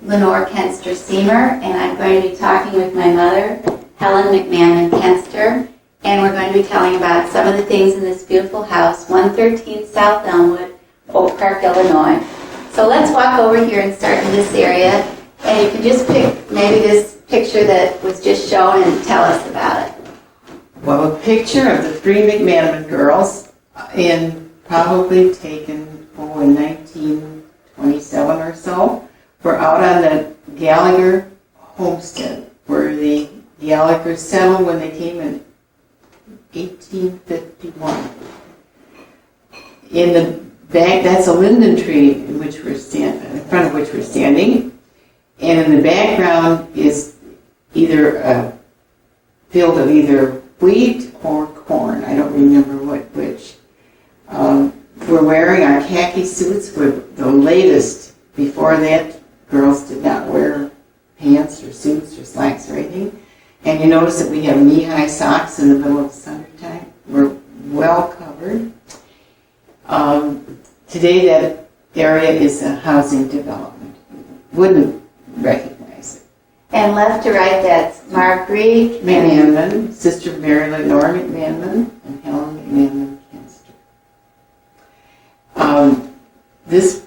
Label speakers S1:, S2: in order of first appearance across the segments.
S1: Lenore Kuenster Siemer, and I'm going to be talking with my mother, Helen McManmon Kuenster, and we're going to be telling about some of the things in this beautiful house, 113 South Elmwood, Oak Park, Illinois. So let's walk over here and start in this area, and you can just pick maybe this picture that was just shown and tell us about it.
S2: Well, a picture of the three McManmon girls, probably taken in 1927 or so. We're out on the Gallagher homestead, where the Gallaghers settled when they came in 1851. In the back, that's a linden tree in which we're in front of which we're standing, and in the background is either a field of either wheat or corn. I don't remember which. We're wearing our khaki suits. We're the latest. Before that, girls did not wear pants or suits or slacks or anything. And you notice that we have knee-high socks in the middle of the summertime. We're well covered. Today that area is a housing development. Wouldn't recognize it.
S1: And left to right, that's Marguerite
S2: McManmon, sister of Mary Lenore McManmon, and Helen McManmon Kuenster. This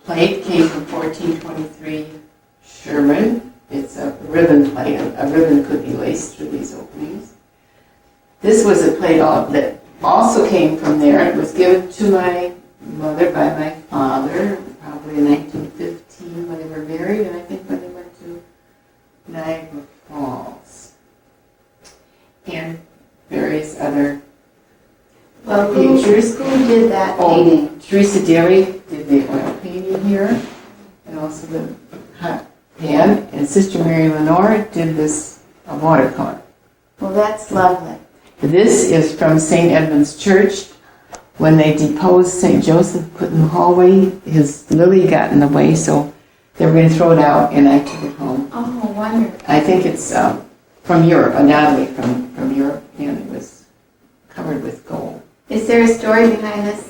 S2: plate came from 1423 Sherman. It's a ribbon plate. A ribbon could be laced through these openings. This was a plate that also came from there. It was given to my mother by my father, probably in 1915 when they were married, and I think when they went to Niagara Falls. And various other pictures.
S1: Who did that painting?
S2: Teresa Daly did the oil painting here, and also the hot pan. And Sister Mary Lenore did this watercolor.
S1: Well, that's lovely.
S2: This is from St. Edmund's Church. When they deposed St. Joseph, put in the hallway, his lily got in the way, so they were going to throw it out, and I took it home.
S1: Oh, wonderful.
S2: I think it's from Europe, undoubtedly from Europe, and it was covered with gold.
S1: Is there a story behind this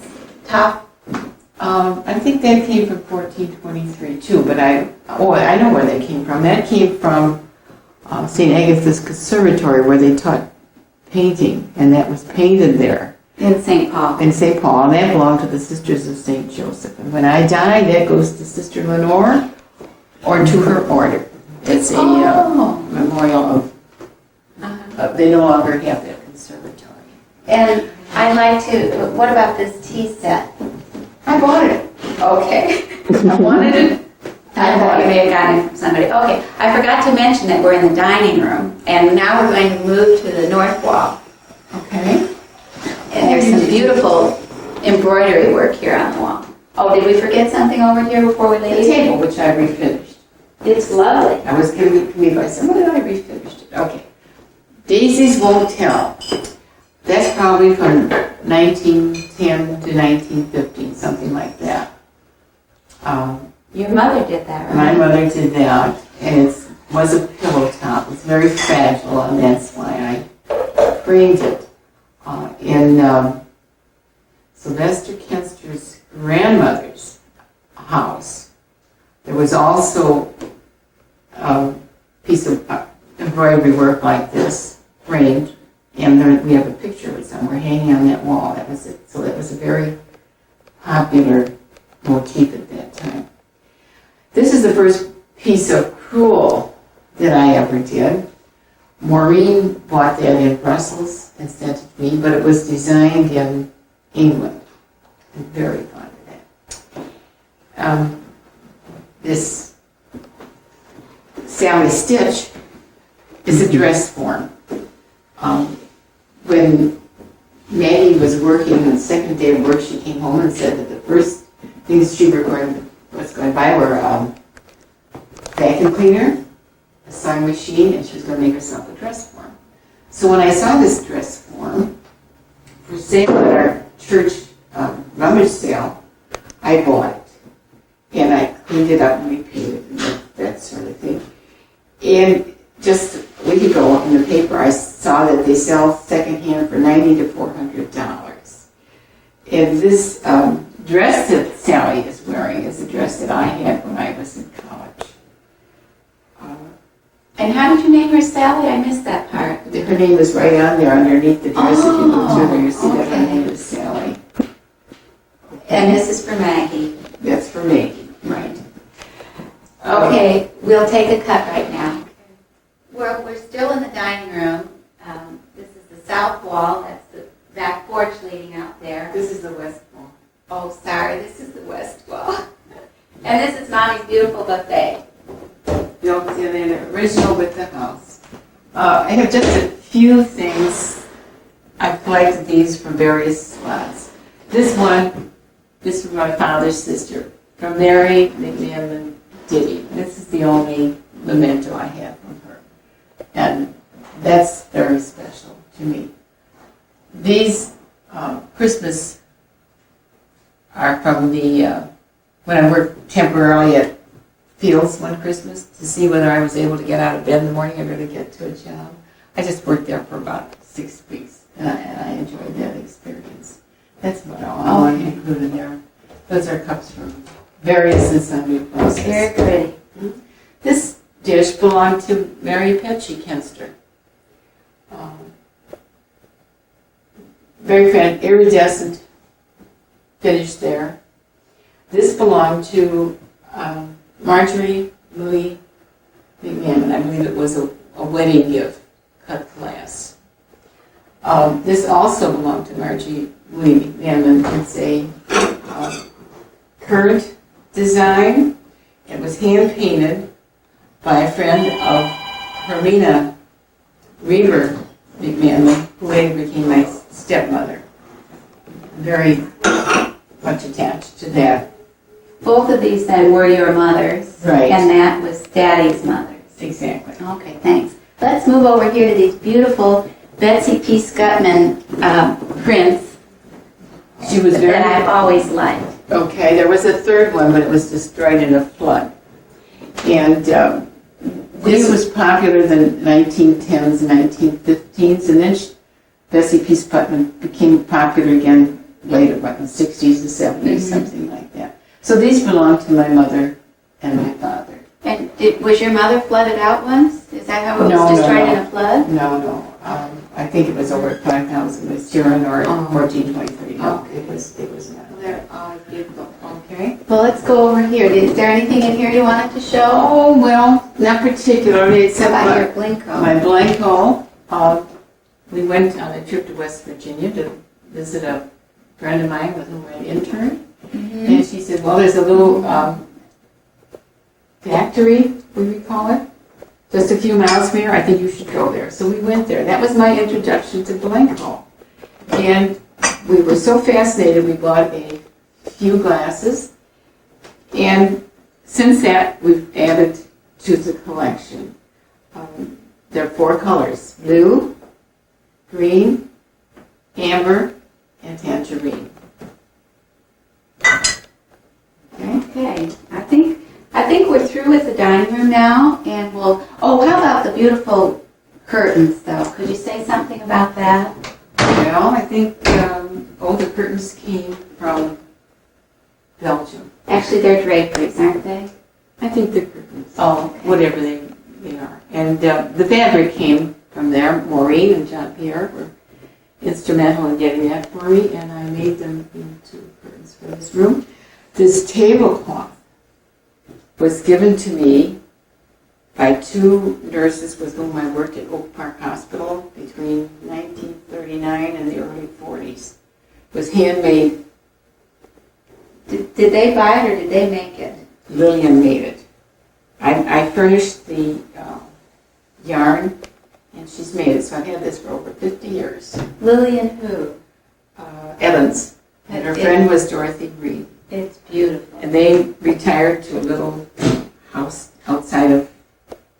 S1: top?
S2: I think that came from 1423 too, but I know where they came from. That came from St. Agatha's Conservatory, where they taught painting, and that was painted there.
S1: In St. Paul.
S2: In St. Paul, and that belonged to the Sisters of St. Joseph. And when I die, that goes to Sister Lenore or to her order. It's a memorial of, they no longer have that conservatory.
S1: And I'd like to, what about this tea set?
S2: I bought it.
S1: Okay.
S2: I wanted it.
S1: I thought you may have gotten it from somebody. Okay, I forgot to mention that we're in the dining room, and now we're going to move to the north wall.
S2: Okay.
S1: And there's some beautiful embroidery work here on the wall. Oh, did we forget something over here before we leave?
S2: The table, which I refinished.
S1: It's lovely.
S2: I was given to me by somebody, and I refinished it. Okay. Daisies Won't Tell. That's probably from 1910 to 1915, something like that.
S1: Your mother did that, right?
S2: My mother did that, and it was a pillow top. It's very fragile, and that's why I framed it. In Sylvester Kuenster's grandmother's house, there was also a piece of embroidery work like this, framed, and we have a picture of it somewhere hanging on that wall. That was it. So that was a very popular motif at that time. This is the first piece of crewel that I ever did. Maureen bought that in Brussels and sent it to me, but it was designed in England. I'm very fond of that. This Sally Stitch is a dress form. When Maggie was working on the second day of work, she came home and said that the first things she was going to buy were a vacuum cleaner, a sewing machine, and she was going to make herself a dress form. So when I saw this dress form for sale at our church rummage sale, I bought it. And I cleaned it up and repainted it and that sort of thing. And just a week ago in the paper, I saw that they sell secondhand for $90 to $400. And this dress that Sally is wearing is the dress that I had when I was in college.
S1: And how did you name her Sally? I missed that part.
S2: Her name is right on there underneath the dress. If you look through there, you see that her name is Sally.
S1: And this is for Maggie.
S2: That's for Maggie, right.
S1: Okay, we'll take a cut right now. We're still in the dining room. This is the south wall. That's the back porch leading out there.
S2: This is the west wall.
S1: Oh, sorry, this is the west wall. And this is Mommy's beautiful buffet.
S2: Built in the original with the house. I have just a few things. I've collected these from various slots. This one, this is my father's sister, from Mary McManmon Diddy. This is the only memento I have from her. And that's very special to me. These Christmas are from the, when I worked temporarily at Fields one Christmas to see whether I was able to get out of bed in the morning and really get to a job. I just worked there for about 6 weeks, and I enjoyed that experience. That's what I want to include in there. Those are cups from various and sundry places.
S1: Very pretty.
S2: This dish belonged to Mary Kuenster. Very iridescent finish there. This belonged to Marjorie Louis McManmon. I believe it was a wedding gift, cut glass. This also belonged to Marjorie Louis McManmon. It's a current design. It was hand painted by a friend of Hermina Reaver McManmon, who later became my stepmother. Very much attached to that.
S1: Both of these then were your mother's.
S2: Right.
S1: And that was Daddy's mother's.
S2: Exactly.
S1: Okay, thanks. Let's move over here to these beautiful Betsy P. Scutman prints
S2: She was very...
S1: that I've always liked.
S2: Okay, there was a third one, but it was destroyed in a flood. And this was popular in the 1910s and 1915s, and then Bessie P. Scutman became popular again later, what, in the 60s and 70s, something like that. So these belong to my mother and my father.
S1: And was your mother flooded out once? Is that how it was destroyed in a flood?
S2: No. I think it was over 5,000 with Sharon or 1423. No, it was not.
S1: They're always beautiful.
S2: Okay.
S1: Well, let's go over here. Is there anything in here you wanted to show?
S2: Oh, well, not particularly, except
S1: about your Blanco?
S2: my Blanco. We went on a trip to West Virginia to visit a friend of mine with whom I interned.
S1: Mm-hmm.
S2: And she said, well, there's a little factory, we call it, just a few miles from here. I think you should go there. So we went there. That was my introduction to Blanco. And we were so fascinated, we bought a few glasses. And since that, we've added to the collection. There are 4 colors: blue, green, amber, and tangerine.
S1: Okay. I think we're through with the dining room now, and how about the beautiful curtains, though? Could you say something about that?
S2: Well, I think all the curtains came from Belgium.
S1: Actually, they're draperies, aren't they?
S2: I think the curtains.
S1: Oh, okay.
S2: Whatever they are. And the fabric came from there. Maureen and John Pierre were instrumental in getting that for me, and I made them into curtains for this room. This tablecloth was given to me by 2 nurses with whom I worked at Oak Park Hospital between 1939 and the early 40s. It was handmade.
S1: Did they buy it or did they make it?
S2: Lillian made it. I furnished the yarn, and she's made it. So I've had this for over 50 years.
S1: Lillian who?
S2: Evans. And her friend was Dorothy Reed.
S1: It's beautiful.
S2: And they retired to a little house outside of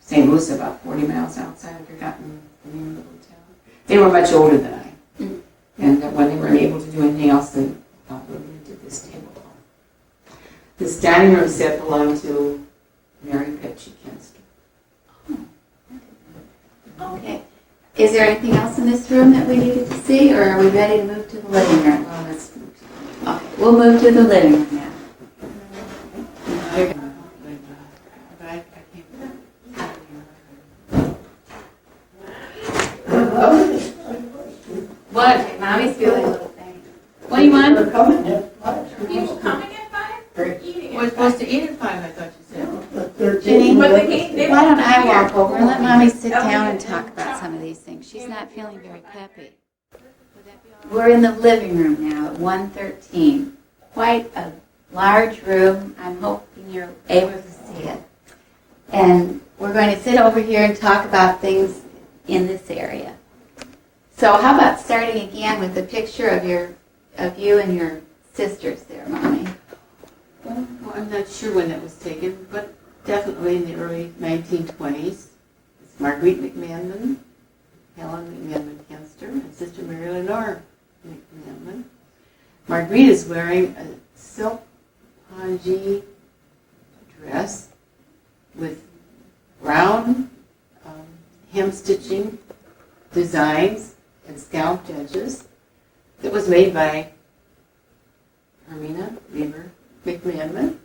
S2: St. Louis, about 40 miles outside. I've forgotten the name of the little town. They were much older than I.
S1: Mm.
S2: And when they weren't able to do anything else, they Lillian did this tablecloth. This dining room set belonged to Mary Kuenster.
S1: Okay. Is there anything else in this room that we needed to see, or are we ready to move to the living room?
S2: Well, let's move to
S1: Okay, we'll move to the living room now.
S2: What?
S1: Okay, Mommy's feeling a little faint.
S2: What do you want?
S3: We're coming at 5.
S4: People coming at 5? Or eating
S2: We're
S4: at
S2: supposed
S4: 5?
S2: to eat at 5, I thought you said.
S3: The 13th.
S1: Jenny,
S4: But they can't- they
S1: why don't
S4: won't
S1: I
S4: be
S1: walk
S4: here.
S1: over and let Mommy sit
S4: Oh,
S1: down
S4: yeah.
S1: and talk about some of these things? She's not feeling very peppy. We're in the living room now at 113. Quite a large room. I'm hoping you're able to see it. And we're going to sit over here and talk about things in this area. So how about starting again with the picture of you and your sisters there, Mommy?
S2: Well, I'm not sure when that was taken, but definitely in the early 1920s. It's Marguerite McManmon, Helen McManmon Kuenster, and Sister Mary Lenore McManmon. Marguerite is wearing a silk pongee dress with brown hem stitching designs and scalloped edges that was made by Hermina Weaver McManmon.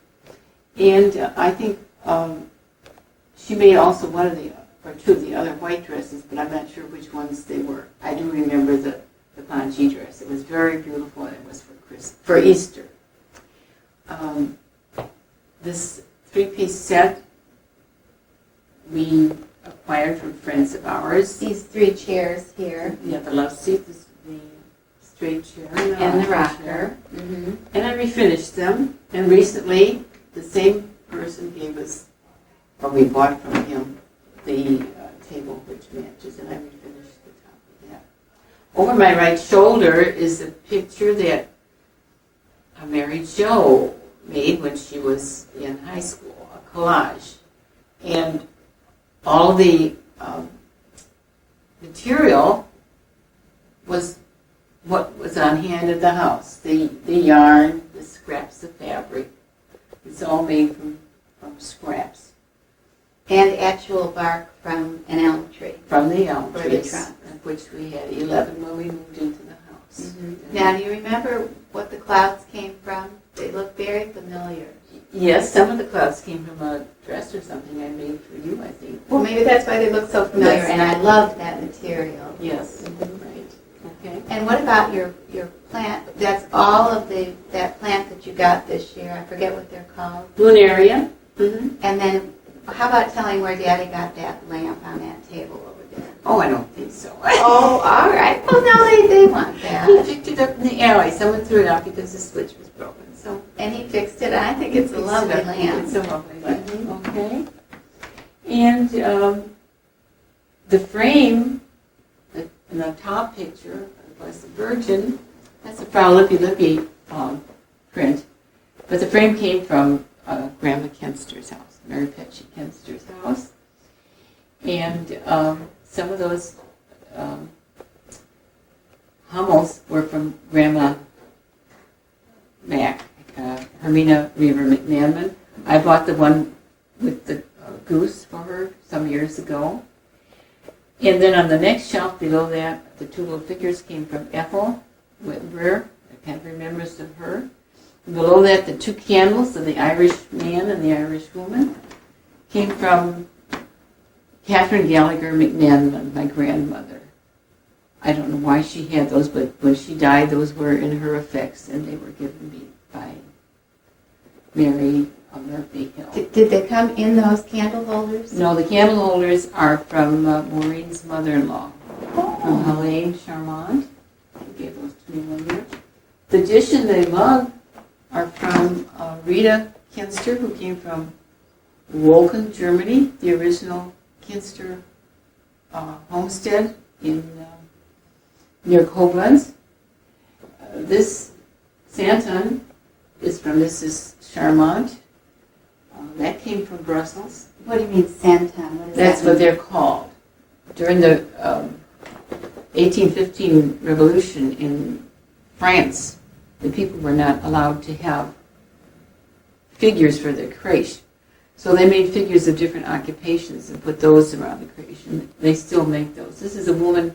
S2: And I think she made also one of the, or two of the other white dresses, but I'm not sure which ones they were. I do remember the pongee dress. It was very beautiful, and it was for Easter. This three-piece set we acquired from friends of ours.
S1: These three chairs here
S2: Yeah, the love seat, the straight chair,
S1: and the
S2: rocking
S1: rocker.
S2: chair.
S1: Mm-hmm.
S2: And I refinished them. And recently, the same person gave us, or we bought from him, the table which matches, and I refinished the top of that. Over my right shoulder is a picture that Mary Jo made when she was in high school, a collage. And all the material was what was on hand at the house. The yarn, the scraps of fabric. It's all made from scraps.
S1: And actual bark from an elm tree.
S2: From the elm
S1: For the
S2: trees,
S1: trunk.
S2: of which we had 11 when we moved into the house.
S1: Now, do you remember what the clouds came from? They look very familiar.
S2: Yes, some of the clouds came from a dress or something I made for you, I think.
S1: Well, maybe that's why they look so familiar,
S2: Yes.
S1: and I loved that material.
S2: Yes, right. Okay.
S1: And what about your plant? That's all of that plant that you got this year. I forget what they're called.
S2: Lunaria. Mm-hmm.
S1: And then, how about telling where Daddy got that lamp on that table over there?
S2: Oh, I don't think so.
S1: Oh, all right. Well, no, they want
S2: He
S1: that.
S2: picked it up in the alley. Someone threw it out because the switch was broken. So
S1: And he fixed it. I think it's a lovely lamp.
S2: It's a lovely lamp. Okay. And the frame in the top picture of the Blessed Virgin, that's a Frau Lippi print. But the frame came from Grandma Kuenster's house, Mary Petchy Kuenster's house. And some of those Hummels were from Grandma Mac, Hermina Weaver McManmon. I bought the one with the goose for her some years ago. And then on the next shelf below that, the two little figures came from Ethel Whitbread. I can't remember of her. And below that, the two candles of the Irish man and the Irish woman came from Catherine Gallagher McManmon, my grandmother. I don't know why she had those, but when she died, those were in her effects, and they were given me by Mary Murphy Hill.
S1: Did they come in those candle holders?
S2: No, the candle holders are from Maureen's mother-in-law, from Helene Charmant. She gave those to me one year. The dish and the mug are from Rita Kuenster, who came from Wolken, Germany, the original Kuenster homestead in near Koblenz. This santon is from Mrs. Charmant. That came from Brussels.
S1: What do you mean, Santon? What does
S2: That's
S1: that
S2: what
S1: mean?
S2: they're called. During the 1815 revolution in France, the people were not allowed to have figures for their creche. So they made figures of different occupations and put those around the creche. And they still make those. This is a woman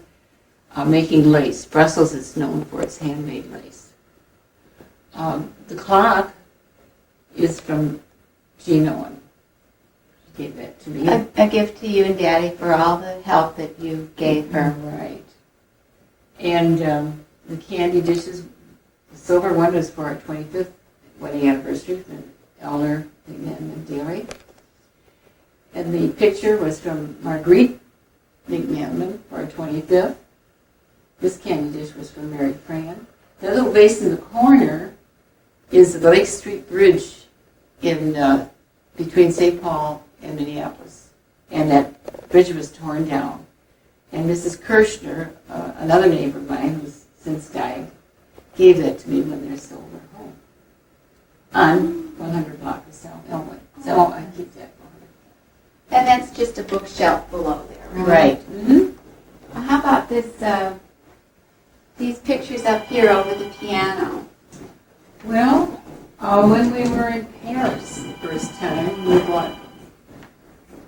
S2: making lace. Brussels is known for its handmade lace. The clock is from Jean Owen. She gave that to me.
S1: A gift to you and Daddy for all the help that you gave her.
S2: Right. And the candy dishes, the silver one was for our 25th wedding anniversary from Elder McManmon Dairy. And the picture was from Marguerite McManmon for our 25th. This candy dish was from Mary Fran. The little vase in the corner is the Lake Street Bridge in between St. Paul and Minneapolis. And that bridge was torn down. And Mrs. Kirshner, another neighbor of mine who's since died, gave that to me when they sold her home on 100 block of South Elmwood. So I keep that for her.
S1: And that's just a bookshelf below there, right?
S2: Right. Mm-hmm.
S1: How about this? These pictures up here over the piano.
S2: Well, when we were in Paris the first time, we bought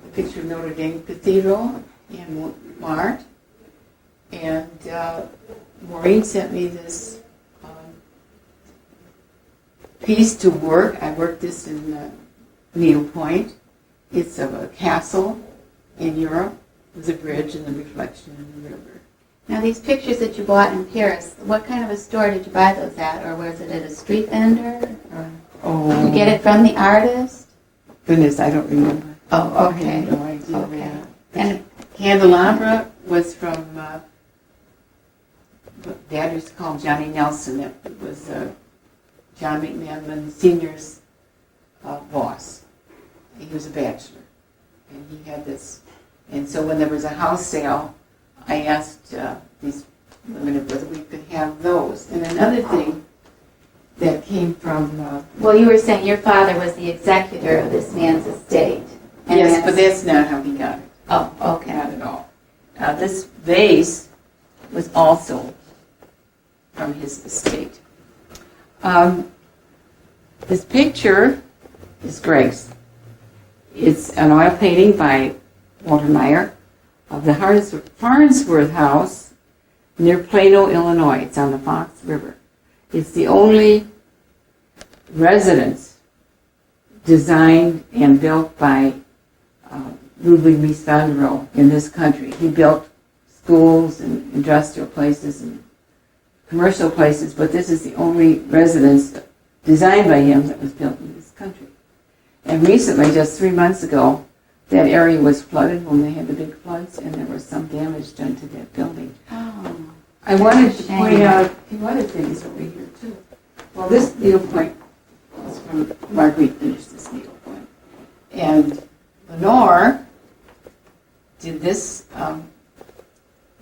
S2: a picture of Notre Dame Cathedral in Mart, and Maureen sent me this piece to work. I worked this in needlepoint. It's of a castle in Europe with a bridge and the reflection in the river.
S1: Now these pictures that you bought in Paris, what kind of a store did you buy those at? Or was it at a street vendor? Or did you get it from the artist?
S2: Goodness, I don't remember.
S1: Oh,
S2: I
S1: okay.
S2: have no idea.
S1: Okay.
S2: And candelabra was from what Dad used to call Johnny Nelson. It was John McManmon Senior's boss. He was a bachelor, and he had this. And so when there was a house sale, I asked these women whether we could have those. And another thing that came from...
S1: Well, you were saying your father was the executor of this man's estate. And
S2: yes, but that's not how he got it.
S1: Oh, okay.
S2: Not at all. This vase was also from his estate. This picture is Greg's. It's an oil painting by Walter Meyer of the Farnsworth House near Plano, Illinois. It's on the Fox River. It's the only residence designed and built by Ludwig Mies van der Rohe in this country. He built schools and industrial places and commercial places, but this is the only residence designed by him that was built in this country. And recently, just 3 months ago, that area was flooded when they had the big floods, and there was some damage done to that building.
S1: Oh.
S2: I wanted to point out a few other things over here, too. Well, this needlepoint was from Marguerite finished this needlepoint. And Lenore did this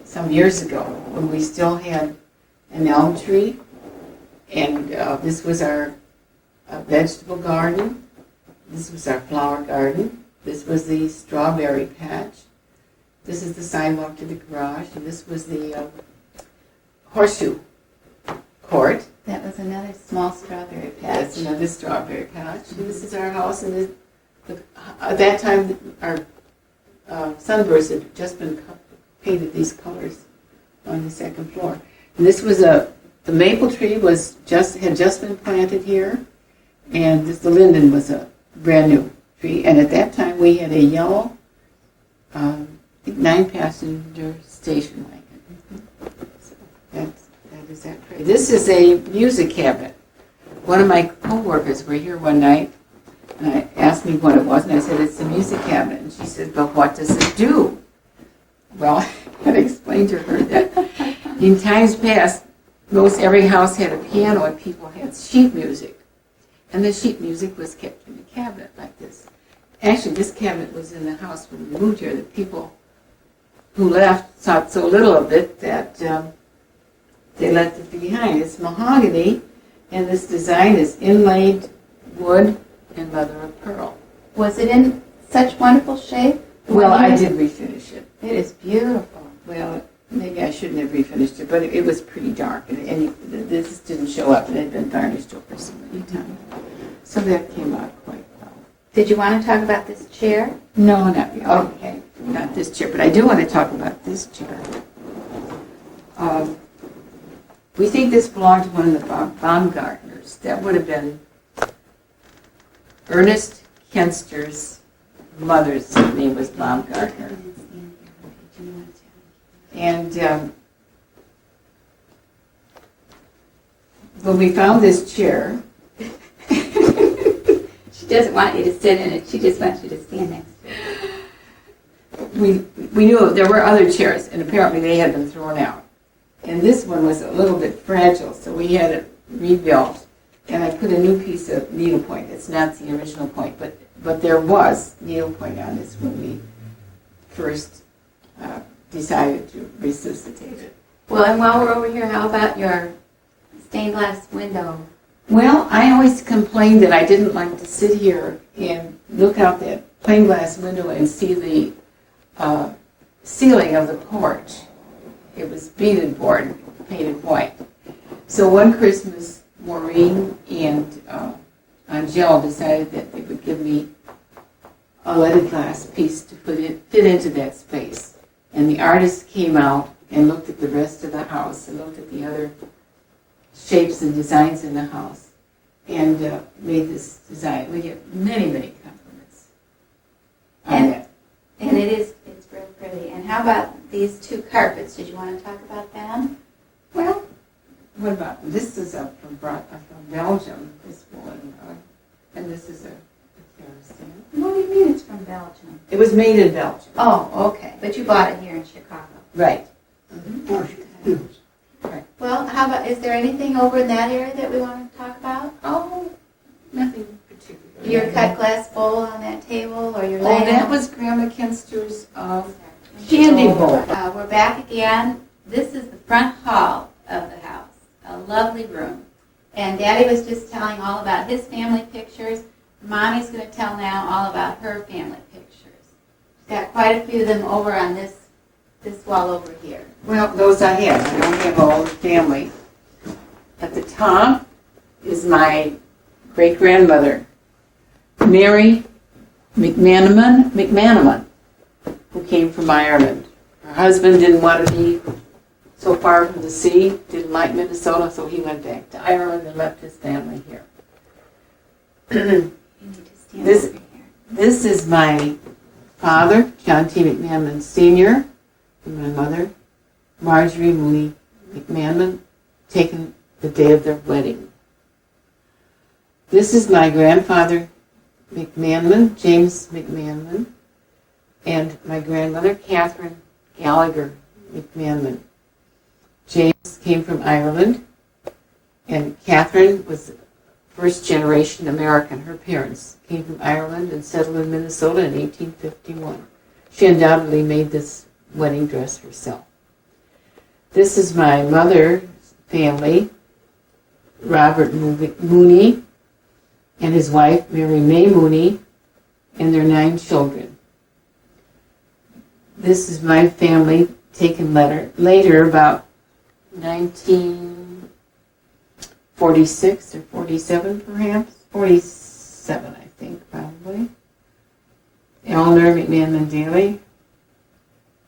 S2: some years ago when we still had an elm tree. And this was our vegetable garden. This was our flower garden. This was the strawberry patch. This is the sidewalk to the garage. And this was the horseshoe court.
S1: That was another small strawberry patch.
S2: That's another strawberry patch. And this is our house. And at that time, our sunburst had just been painted these colors on the second floor. And this was the maple tree had just been planted here, and the linden was a brand new tree. And at that time, we had a yellow, I think 9-passenger station wagon. So that is that tree. This is a music cabinet. One of my co-workers were here one night, and I asked me what it was, and I said, it's a music cabinet. And she said, but what does it do? Well, I had explained to her that in times past, most every house had a piano and people had sheet music. And the sheet music was kept in a cabinet like this. Actually, this cabinet was in the house when we moved here. The people who left thought so little of it that they left it behind. It's mahogany, and this design is inlaid wood and mother of pearl.
S1: Was it in such wonderful shape?
S2: Well, I did refinish it.
S1: It is beautiful.
S2: Well, maybe I shouldn't have refinished it, but it was pretty dark, and this didn't show up. It had been varnished over so many times. So that came out quite well.
S1: Did you want to talk about this chair?
S2: No, not really.
S1: Okay.
S2: Not this chair, but I do want to talk about this chair. We think this belonged to one of the Baumgartners. That would have been Ernest Kuenster's mother's name was Baumgartner. And Well, we found this chair.
S1: She doesn't want you to sit in it, she just wants you to stand next to it.
S2: We knew there were other chairs, and apparently they had been thrown out. And this one was a little bit fragile, so we had it rebuilt. And I put a new piece of needlepoint. It's not the original point, but there was needlepoint on this when we first decided to resuscitate it.
S1: Well, and while we're over here, how about your stained glass window?
S2: Well, I always complained that I didn't like to sit here and look out that plain glass window and see the ceiling of the porch. It was beaded board, painted white. So one Christmas, Maureen and Angel decided that they would give me a leaded glass piece to fit into that space. And the artist came out and looked at the rest of the house and looked at the other shapes and designs in the house and made this design. We get many, many compliments on that.
S1: And it's real pretty. And how about these two carpets? Did you want to talk about them?
S2: Well, what about, this is from Belgium, this one, and this is a kerosene.
S1: What do you mean it's from Belgium?
S2: It was made in Belgium.
S1: Oh, okay. But you bought it here in Chicago.
S2: Right.
S1: Well, how about, is there anything over in that area that we want to talk about?
S2: Oh, nothing particular.
S1: Your cut glass bowl on that table, or your
S2: Oh,
S1: lamp?
S2: that was Grandma Kuenster's candy bowl.
S1: We're back again. This is the front hall of the house. A lovely room. And Daddy was just telling all about his family pictures. Mommy's going to tell now all about her family pictures. She's got quite a few of them over on this wall over here.
S2: Well, those I have. I don't have all the family. At the top is my great-grandmother, Mary McManmon, who came from Ireland. Her husband didn't want to be so far from the sea, didn't like Minnesota, so he went back to Ireland and left his family here.
S1: You need to stand
S2: This-
S1: over here.
S2: This is my father, John T. McManmon Sr., and my mother, Marjorie Mooney McManmon, taken the day of their wedding. This is my grandfather, McManmon, James McManmon, and my grandmother, Catherine Gallagher McManmon. James came from Ireland, and Catherine was first generation American. Her parents came from Ireland and settled in Minnesota in 1851. She undoubtedly made this wedding dress herself. This is my mother's family, Robert Mooney and his wife, Mary May Mooney, and their 9 children. This is my family taken later, about 1946 or 47 perhaps, 47 I think probably. Eleanor McManmon Daly,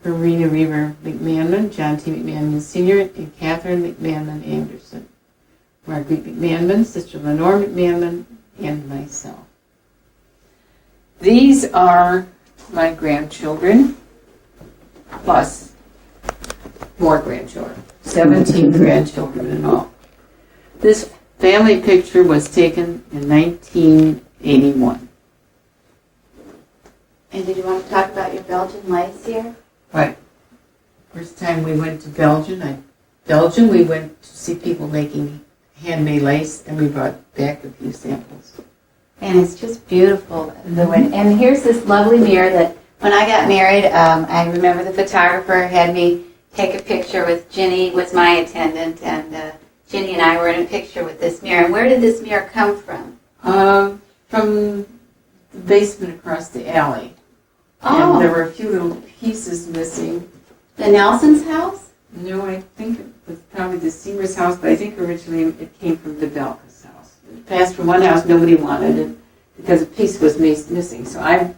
S2: Marina Reaver McManmon, John T. McManmon Sr., and Catherine McManmon Anderson. Marguerite McManmon, Sister Lenore McManmon, and myself. These are my grandchildren, plus more grandchildren, 17 grandchildren in all. This family picture was taken in 1981.
S1: And did you want to talk about your Belgian lace here?
S2: Right. First time we went to Belgium, we went to see people making handmade lace, and we brought back a few samples.
S1: And it's just beautiful. And here's this lovely mirror that when I got married, I remember the photographer had me take a picture with Ginny, was my attendant, and Ginny and I were in a picture with this mirror. And where did this mirror come from?
S2: From the basement across the alley.
S1: Oh.
S2: And there were a few little pieces missing.
S1: The Nelson's house?
S2: No, I think it was probably the Siemer's house, but I think originally it came from DeBelka's house. It passed from one house, nobody wanted it because a piece was missing. So I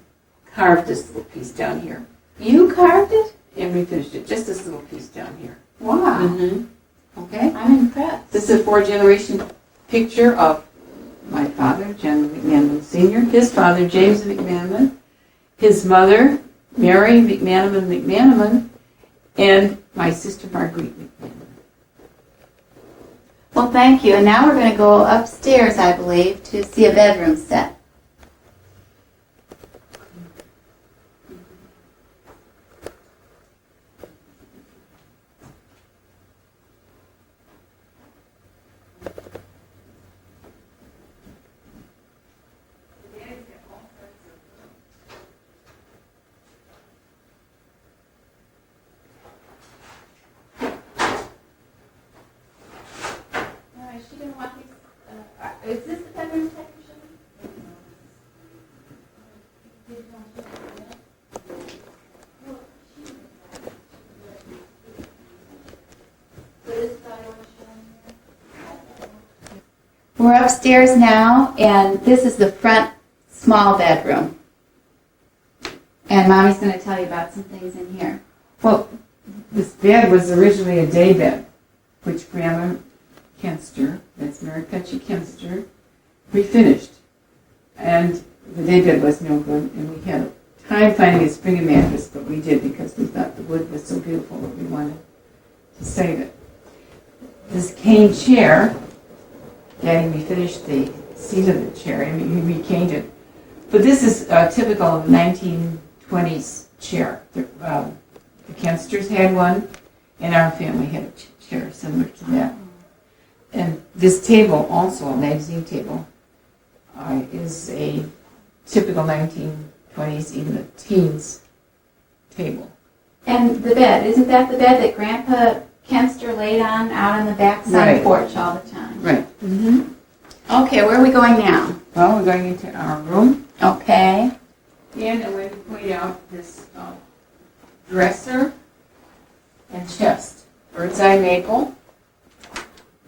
S2: carved this little piece down here.
S1: You carved it?
S2: And we finished it, just this little piece down here.
S1: Wow.
S2: Mm-hmm. Okay.
S1: I'm impressed.
S2: This is a 4-generation picture of my father, John McManmon Sr., his father, James McManmon, his mother, Mary McManmon, and my sister, Marguerite McManmon.
S1: Well, thank you. And now we're going to go upstairs, I believe, to see a bedroom set. She didn't want these. Is this the bedroom set you're showing? We're upstairs now, and this is the front small bedroom. And Mommy's going to tell you about some things in here.
S2: Well, this bed was originally a day bed, which Grandma Kuenster, that's Mary Kuenster, refinished. And the day bed was no good, and we had a time finding a spring mattress, but we did because we thought the wood was so beautiful that we wanted to save it. This cane chair, Daddy refinished the seat of the chair, I mean, he recaned it. But this is typical of a 1920s chair. The Kuensters had one, and our family had a chair similar to that. And this table, also a magazine table, is a typical 1920s, even a teens table.
S1: And the bed, isn't that the bed that Grandpa Kuenster laid on out on the back side porch all the time?
S2: Right.
S1: Mm-hmm. Okay, where are we going now?
S2: Well, we're going into our room.
S1: Okay.
S2: And I'm going to point out this dresser and chest. Bird's eye maple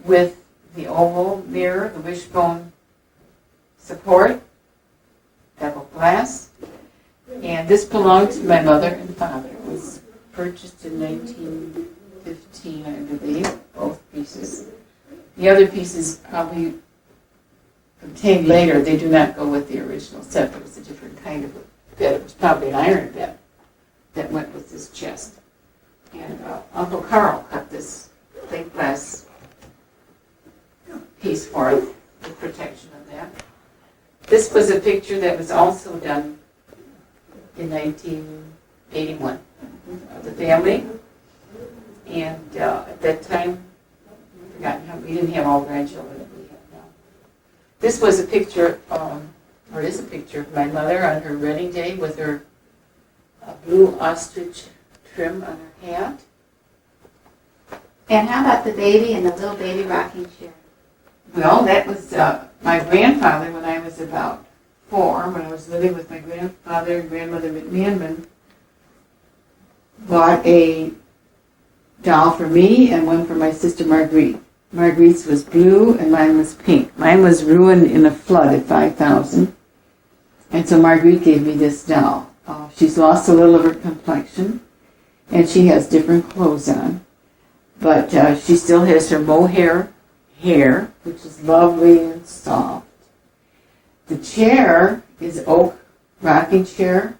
S2: with the oval mirror, the wishbone support, bevel glass. And this belonged to my mother and father. It was purchased in 1915, I believe, both pieces. The other pieces probably obtained later. They do not go with the original set. It was a different kind of a bed. It was probably an iron bed that went with this chest. And Uncle Carl cut this plate glass piece for it, the protection of that. This was a picture that was also done in 1981 of the family. And at that time, we didn't have all grandchildren that we have now. This was a picture, or is a picture of my mother on her wedding day with her blue ostrich trim on her hat.
S1: And how about the baby and the little baby rocking chair?
S2: Well, that was my grandfather when I was about 4, when I was living with my grandfather and grandmother McManmon, bought a doll for me and one for my sister Marguerite. Marguerite's was blue and mine was pink. Mine was ruined in a flood at 5,000. And so Marguerite gave me this doll. She's lost a little of her complexion and she has different clothes on. But she still has her mohair hair, which is lovely and soft. The chair is oak rocking chair.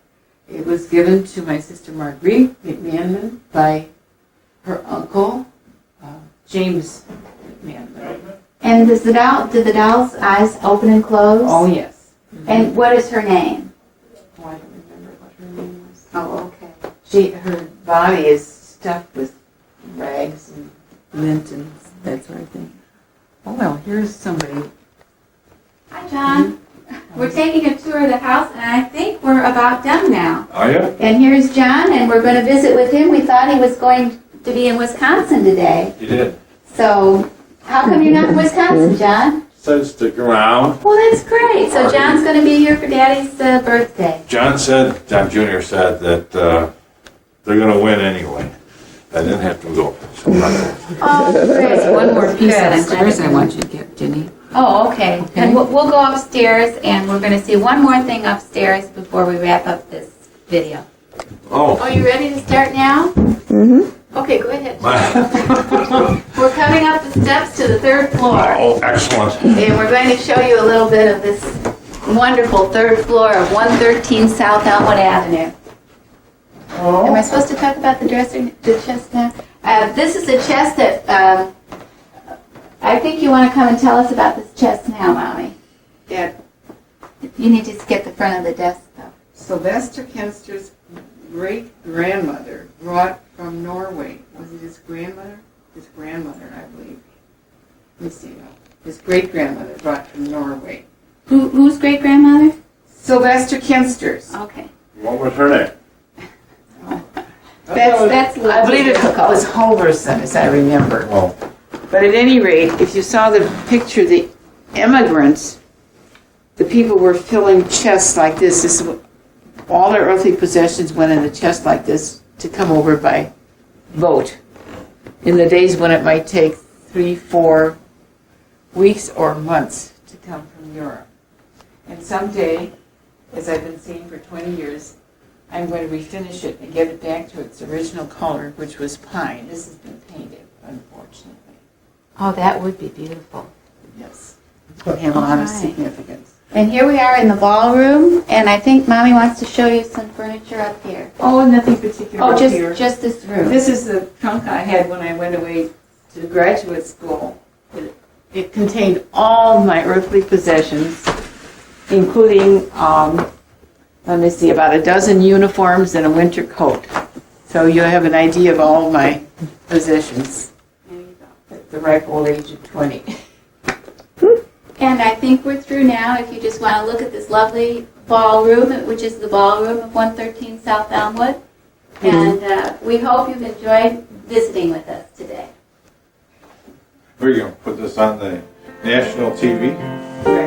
S2: It was given to my sister Marguerite McManmon by her uncle, James McManmon.
S1: And did the doll's eyes open and close?
S2: Oh, yes. Mm-hmm.
S1: And what is her name?
S2: Oh, I don't remember what her name was.
S1: Oh, okay.
S2: Her body is stuffed with rags and lint and that sort of thing. Oh, well, here's somebody.
S1: Hi, John. We're taking a tour of the house, and I think we're about done now.
S3: Are you?
S1: And here's John, and we're going to visit with him. We thought he was going to be in Wisconsin today.
S3: You did.
S1: So, how come you're not in Wisconsin, John?
S3: Said stick around.
S1: Well, that's great. So John's going to be here for Daddy's birthday.
S3: John Jr. said that they're going to win anyway. I didn't have to go. So
S1: Oh, great.
S2: One more piece downstairs I want you to get, Jenny.
S1: Oh, okay. And we'll go upstairs, and we're going to see one more thing upstairs before we wrap up this video.
S3: Oh.
S1: You ready to start now? Mm-hmm. Okay, go ahead. We're coming up the steps to the 3rd floor.
S3: Oh, excellent.
S1: And we're going to show you a little bit of this wonderful 3rd floor of 113 South Elmwood Avenue.
S2: Oh.
S1: Am I supposed to talk about the chest now? This is a chest that I think you want to come and tell us about this chest now, Mommy.
S2: Yeah.
S1: You need to skip the front of the desk, though.
S2: Sylvester Kuenster's great-grandmother brought from Norway. Was it his grandmother? His grandmother, I believe. Let me see now. His great-grandmother brought from Norway.
S1: Whose great-grandmother?
S2: Sylvester Kuenster's.
S1: Okay.
S3: What was her name?
S1: That's a little
S2: I believe it
S1: difficult.
S2: was Holverson, as I remember.
S3: Oh,
S2: But at any rate, if you saw the picture, the immigrants, the people were filling chests like this. This is what, all their earthly possessions went in a chest like this to come over by boat. In the days when it might take 3-4 weeks or months to come from Europe. And someday, as I've been saying for 20 years, I'm going to refinish it and get it back to its original color, which was pine. This has been painted, unfortunately.
S1: Oh, that would be beautiful.
S2: Yes. It would have a lot of
S1: Alright.
S2: significance.
S1: And here we are in the ballroom, and I think Mommy wants to show you some furniture up here.
S2: Oh, nothing particular
S1: Oh,
S2: here.
S1: just this room.
S2: This is the trunk I had when I went away to graduate school. It contained all my earthly possessions, including, let me see, about a dozen uniforms and a winter coat. So you have an idea of all my possessions. There you go. At the ripe old age of 20.
S1: And I think we're through now. If you just want to look at this lovely ballroom, which is the ballroom of 113 South Elmwood. And we hope you've enjoyed visiting with us today.
S3: we're gonna put this on the national TV.
S2: Right.